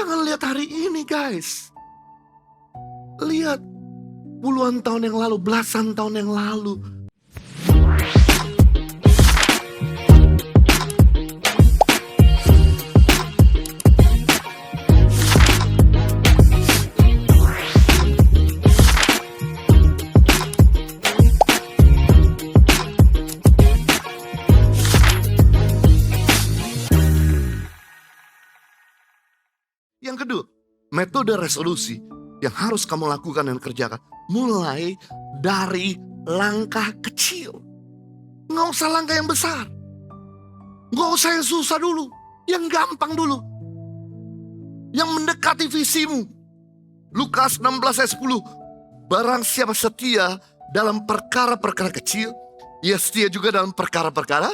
Jangan lihat hari ini guys. Lihat puluhan tahun yang lalu, belasan tahun yang lalu. Yang kedua, metode resolusi yang harus kamu lakukan dan kerjakan. Mulai dari langkah kecil. Nggak usah langkah yang besar. Nggak usah yang susah dulu. Yang gampang dulu. Yang mendekati visimu. Lukas 16 ayat 10. Barang siapa setia dalam perkara-perkara kecil, ia setia juga dalam perkara-perkara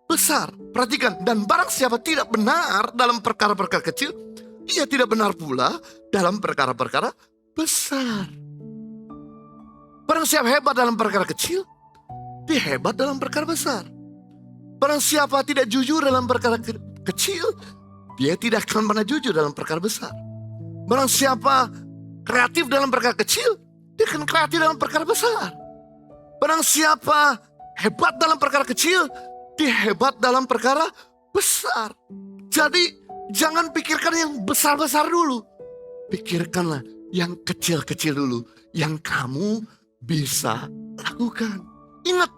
besar. Perhatikan, dan barang siapa tidak benar dalam perkara-perkara kecil, ia tidak benar pula dalam perkara-perkara besar. Barang siapa hebat dalam perkara kecil, dia hebat dalam perkara besar. Barang siapa tidak jujur dalam perkara kecil, dia tidak akan pernah jujur dalam perkara besar. Barang siapa kreatif dalam perkara kecil, dia akan kreatif dalam perkara besar. Barang siapa hebat dalam perkara kecil, dia hebat dalam perkara besar. Jadi jangan pikirkan yang besar-besar dulu. Pikirkanlah yang kecil-kecil dulu. Yang kamu bisa lakukan. Ingat,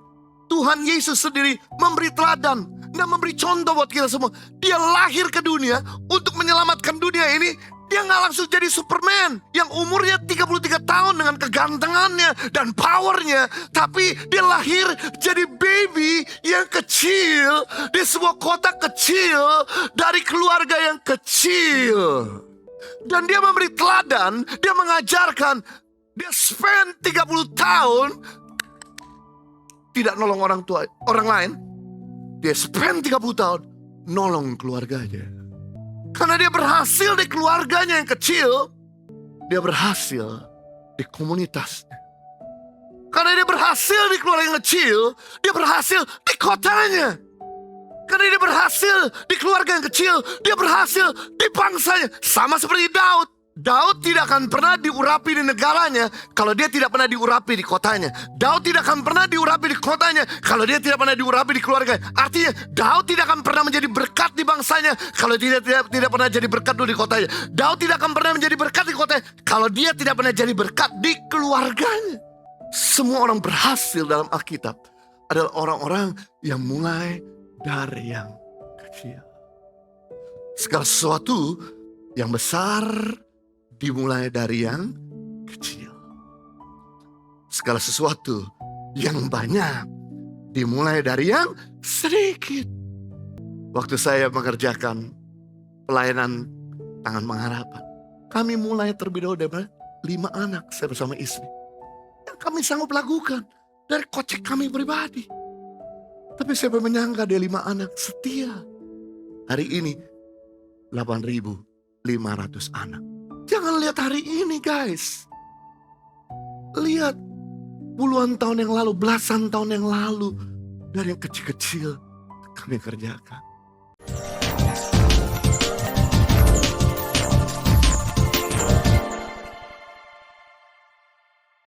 Tuhan Yesus sendiri memberi teladan dan memberi contoh buat kita semua. Dia lahir ke dunia untuk menyelamatkan dunia ini. Dia gak langsung jadi Superman yang umurnya 33 tahun dengan kegantengannya dan powernya. Tapi dia lahir jadi baby yang kecil di sebuah kota kecil dari keluarga yang kecil. Dan dia memberi teladan, dia mengajarkan. Dia spend 30 tahun tidak nolong orang lain. Dia spend 30 tahun nolong keluarganya. Karena dia berhasil di keluarganya yang kecil, dia berhasil di komunitasnya. Karena dia berhasil di keluarga yang kecil, dia berhasil di kotanya. Karena dia berhasil di keluarga yang kecil, dia berhasil di bangsanya. Sama seperti Daud. Daud tidak akan pernah diurapi di negaranya kalau dia tidak pernah diurapi di kotanya. Daud tidak akan pernah diurapi di kotanya kalau dia tidak pernah diurapi di keluarganya. Artinya Daud tidak akan pernah menjadi berkat di bangsanya kalau dia tidak pernah jadi berkat dulu di kotanya. Daud tidak akan pernah menjadi berkat di kotanya kalau dia tidak pernah jadi berkat di keluarganya. Semua orang berhasil dalam Alkitab adalah orang-orang yang mulai dari yang kecil. Segala sesuatu yang besar dimulai dari yang kecil. Segala sesuatu yang banyak dimulai dari yang sedikit. Waktu saya mengerjakan pelayanan tangan pengharapan, kami mulai terlebih dahulu dari 5 anak saya bersama istri. Yang kami sanggup lakukan dari kocek kami pribadi. Tapi saya menyangka dia 5 anak setia. Hari ini 8.500 anak. Jangan lihat hari ini guys. Lihat puluhan tahun yang lalu, belasan tahun yang lalu. Dari yang kecil-kecil kami kerjakan.